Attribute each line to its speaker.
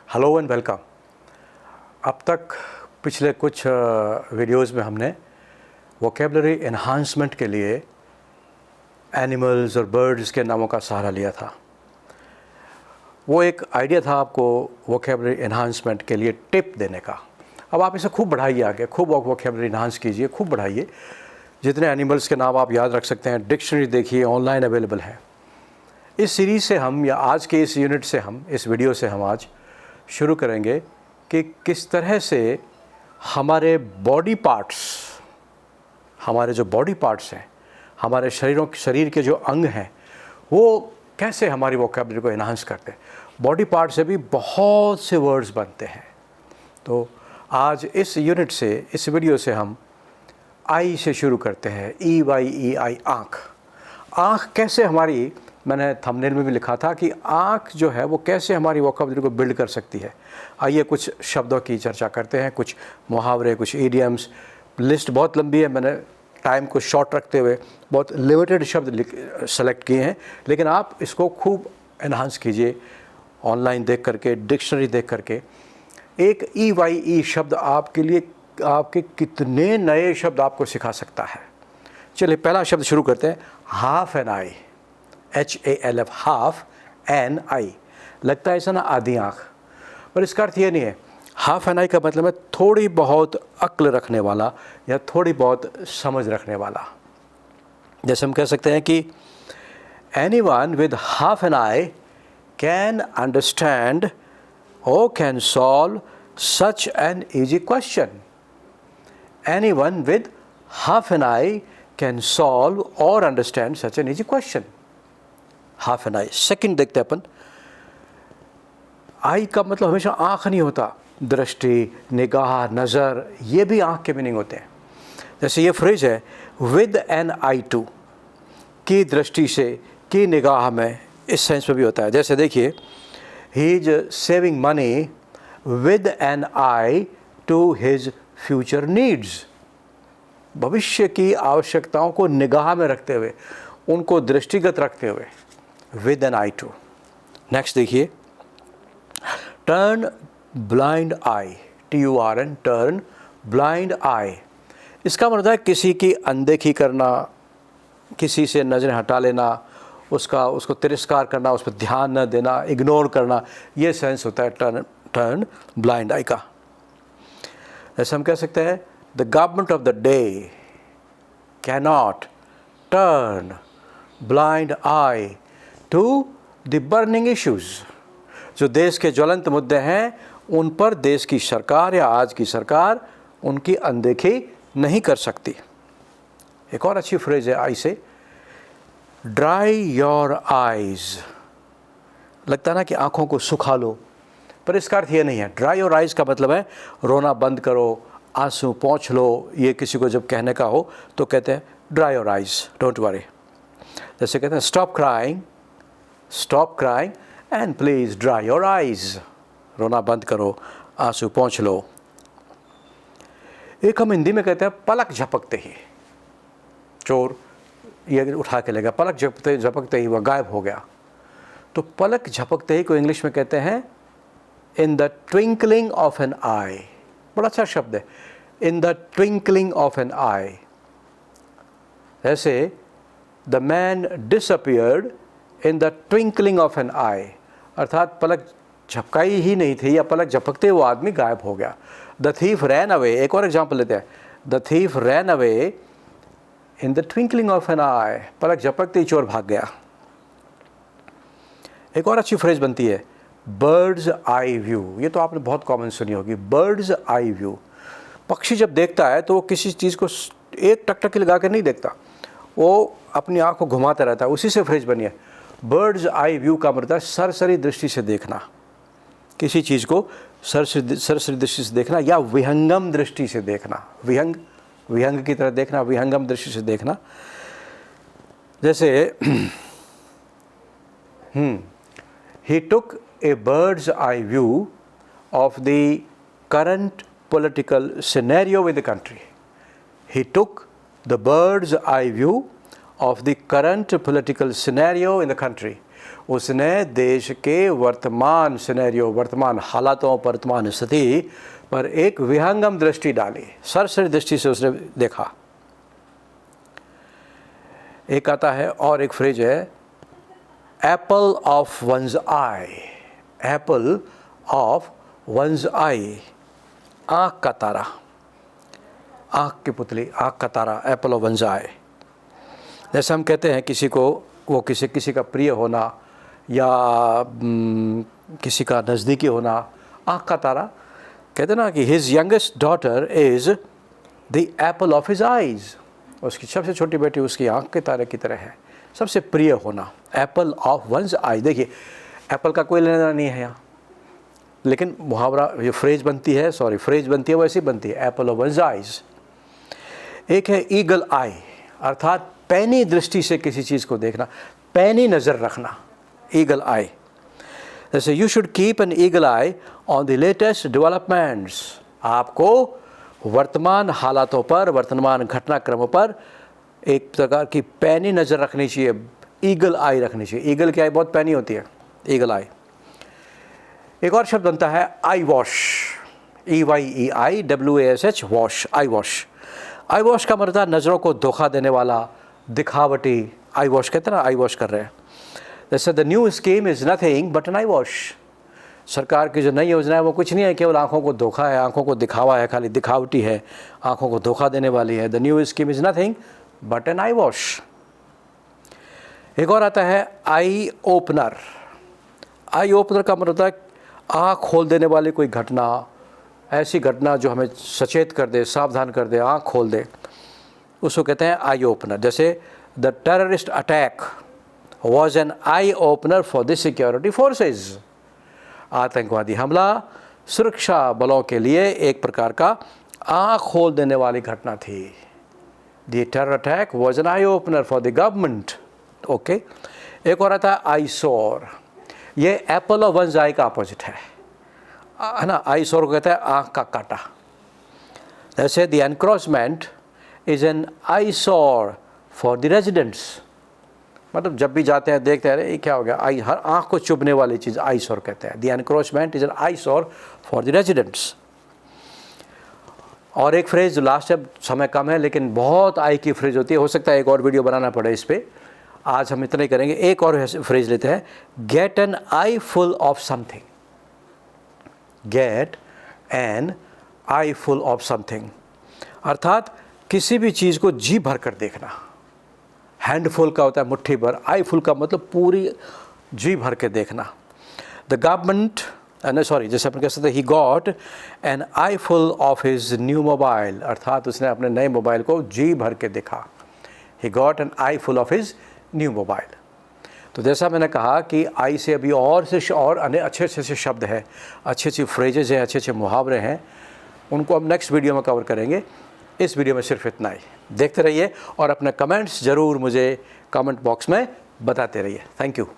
Speaker 1: Hello and welcome. अब तक पिछले कुछ वीडियोस में हमने वोकेबलरी एनहांसमेंट के लिए एनिमल्स और बर्ड्स के नामों का सहारा लिया था। वो एक आइडिया था आपको वोकेबलरी एनहांसमेंट के लिए टिप देने का। अब आप इसे खूब बढ़ाइए आगे, खूब वोकेबलरी एनहांस कीजिए, खूब बढ़ाइए। जितने एनिमल्स के नाम आप याद रख सकते हैं, डिक्शनरी देखिए, ऑनलाइन अवेलेबल है। इस सीरीज़ से हम, या आज के इस यूनिट से हम, इस वीडियो से हम आज शुरू करेंगे कि किस तरह से हमारे बॉडी पार्ट्स, हमारे जो बॉडी पार्ट्स हैं, हमारे शरीर के जो अंग हैं, वो कैसे हमारी वोकैबुलरी को एनहांस करते हैं। बॉडी पार्ट से भी बहुत से वर्ड्स बनते हैं। तो आज इस यूनिट से, इस वीडियो से हम आई से शुरू करते हैं। EYEI, आँख। आँख कैसे हमारी, मैंने थंबनेल में भी लिखा था कि आँख जो है वो कैसे हमारी वोकैबुलरी को बिल्ड कर सकती है। आइए कुछ शब्दों की चर्चा करते हैं, कुछ मुहावरे, कुछ इडियम्स। लिस्ट बहुत लंबी है, मैंने टाइम को शॉर्ट रखते हुए बहुत लिमिटेड शब्द सेलेक्ट किए हैं, लेकिन आप इसको खूब एनहांस कीजिए ऑनलाइन देख करके, डिक्शनरी देख करके। एक EYE शब्द आपके लिए, आपके कितने नए शब्द आपको सिखा सकता है। चलिए पहला शब्द शुरू करते हैं। Half an eye, HALF, half an eye. लगता है ऐसा ना, आधी आँख, पर इसका अर्थ ये नहीं है। हाफ एन आई का मतलब है थोड़ी बहुत अक्ल रखने वाला या थोड़ी बहुत समझ रखने वाला। जैसे हम कह सकते हैं कि anyone with half an eye can understand और can solve such an easy question. Anyone with half an eye can solve और understand such an easy question. Half an eye. Second देखते हैं अपन। आई का मतलब हमेशा आँख नहीं होता। दृष्टि, निगाह, नज़र, ये भी आँख के मीनिंग होते हैं। जैसे ये फ्रेज है, विद एन आई टू, की दृष्टि से, की निगाह में, इस सेंस में भी होता है। जैसे देखिए, he is saving money with an eye to his future needs. भविष्य की आवश्यकताओं को निगाह में रखते हुए, उनको दृष्टिगत रखते हुए, with an eye to. Next देखिए, turn blind eye, TURN, turn blind eye. इसका मतलब है किसी की अनदेखी करना, किसी से नज़रें हटा लेना, उसको तिरस्कार करना, उस पर ध्यान न देना, इग्नोर करना, ये सेंस होता है टर्न ब्लाइंड आई का। ऐसे हम कह सकते हैं, the government of the day cannot turn blind eye to the burning issues. जो देश के ज्वलंत मुद्दे हैं, उन पर देश की सरकार या आज की सरकार उनकी अनदेखी नहीं कर सकती। एक और अच्छी फ्रेज है आई से, ड्राई योर आइज़। लगता है ना कि आँखों को सुखा लो, पर इसका अर्थ ये नहीं है। ड्राई योर आइज़ का मतलब है रोना बंद करो, आंसू पोंछ लो। ये किसी को जब कहने का हो तो कहते हैं dry your eyes, don't worry. जैसे कहते हैं stop crying and please dry your eyes. रोना बंद करो, आंसू पोंछ लो। एक हम हिंदी में कहते हैं पलक झपकते ही। चोर ये उठा के ले गया, पलक झपकते ही वह गायब हो गया। तो पलक झपकते ही को इंग्लिश में कहते हैं in the twinkling of an eye. बड़ा अच्छा शब्द है, in the twinkling of an eye. जैसे the man disappeared in the twinkling of an eye, अर्थात पलक झपकाई ही नहीं थी या पलक झपकते वो आदमी गायब हो गया। The thief ran away. एक और एग्जाम्पल लेते हैं, the thief ran away in the twinkling of an eye. पलक झपकते ही चोर भाग गया। एक और अच्छी फ्रेज बनती है, बर्ड्स आई व्यू। ये तो आपने बहुत कॉमन सुनी होगी, बर्ड्स आई व्यू। पक्षी जब देखता है तो वो किसी चीज़ को एक टकटकी लगा कर नहीं देखता, वो अपनी आँख को घुमाता रहता है। उसी से फ्रेज बनी है। बर्ड्स आई व्यू का मतलब सरसरी दृष्टि से देखना, किसी चीज़ को सरसरी दृष्टि से देखना या विहंगम दृष्टि से देखना। विहंग की तरह देखना, विहंगम दृष्टि से देखना। जैसे ही took a bird's eye view of the current political scenario with the country. He took the bird's eye view of the current political scenario in the country. उसने देश के वर्तमान सिनेरियो, वर्तमान हालातों, वर्तमान स्थिति पर एक विहंगम दृष्टि डाली, सरसरी दृष्टि से उसने देखा। एक आता है और एक फ्रेज है, apple of one's eye, apple of one's eye, आँख का तारा, आँख की पुतली, आँख का तारा, एप्पल ऑफ वंस आई। जैसे हम कहते हैं किसी को, वो किसी का प्रिय होना या किसी का नज़दीकी होना, आँख का तारा। कहते ना कि his youngest daughter is the Apple of his eyes, उसकी सबसे छोटी बेटी उसकी आँख के तारे की तरह है, सबसे प्रिय होना, एप्पल ऑफ वंस आई। देखिए एप्पल का कोई लेना नहीं है यहाँ, लेकिन मुहावरा, ये फ्रेज बनती है, फ्रेज बनती है, वैसी बनती है, एप्पल ऑफ वंस आइज़। एक है ईगल आई, अर्थात पैनी दृष्टि से किसी चीज़ को देखना, पैनी नज़र रखना, ईगल आई। जैसे you should keep an eagle I on the latest developments, आपको वर्तमान हालातों पर, वर्तमान घटनाक्रमों पर एक प्रकार की पैनी नज़र रखनी चाहिए, ईगल आई रखनी चाहिए। ईगल की आई बहुत पैनी होती है, ईगल आई। एक और शब्द बनता है आई वॉश, EYEIWASH, वॉश, आई वॉश। आई वॉश का मतलब नज़रों को धोखा देने वाला, दिखावटी, आई वॉश कहते हैं ना, आई वॉश कर रहे हैं। जैसे the new scheme is nothing but an eyewash, सरकार की जो नई योजना है वो कुछ नहीं है, केवल आंखों को धोखा है, आंखों को दिखावा है, खाली दिखावटी है, आंखों को धोखा देने वाली है। The new scheme is nothing but an eyewash. एक और आता है आई ओपनर। आई ओपनर का मतलब होता है आँख खोल देने वाली कोई घटना, ऐसी घटना जो हमें सचेत कर दे, सावधान कर दे, आँख खोल दे, उसको कहते हैं आई ओपनर। जैसे the terrorist attack was an eye opener for the security forces, आतंकवादी हमला सुरक्षा बलों के लिए एक प्रकार का आँख खोल देने वाली घटना थी। The terror attack was an eye opener for the government. Okay, एक और आता है आई सोर, ये एप्पल ऑफ वंस आई का अपोजिट है ना, आई सोर को कहते हैं आँख का काटा। जैसे द एनक्रोचमेंट इज़ एन आई सोर फॉर द रेजिडेंट्स, मतलब जब भी जाते हैं देखते हैं ये क्या हो गया, आई, हर आँख को चुभने वाली चीज़ आई सोर कहते हैं। द एनक्रोचमेंट इज़ एन आई सोर फॉर द रेजिडेंट्स। और एक फ्रेज जो लास्ट है, समय कम है लेकिन बहुत आई की फ्रेज होती है, हो सकता है एक और वीडियो बनाना पड़े इस पर, आज हम इतना ही करेंगे। एक और फ्रेज लेते हैं, get an I full of something, get an I full of something, अर्थात किसी भी चीज़ को जी भर कर देखना। हैंडफुल का होता है मुट्ठी भर, आई फुल का मतलब पूरी जी भर के देखना। द गवर्नमेंट, जैसे अपन कह सकते हैं, he got an I full of his new mobile, अर्थात उसने अपने नए मोबाइल को जी भर के देखा। He got an I full of his new mobile. तो जैसा मैंने कहा कि आई से अभी और अच्छे अच्छे शब्द हैं, अच्छी अच्छी फ्रेजेज हैं, अच्छे अच्छे मुहावरे हैं, उनको हम नेक्स्ट वीडियो में कवर करेंगे। इस वीडियो में सिर्फ इतना ही। देखते रहिए और अपने कमेंट्स ज़रूर मुझे कमेंट बॉक्स में बताते रहिए। Thank you.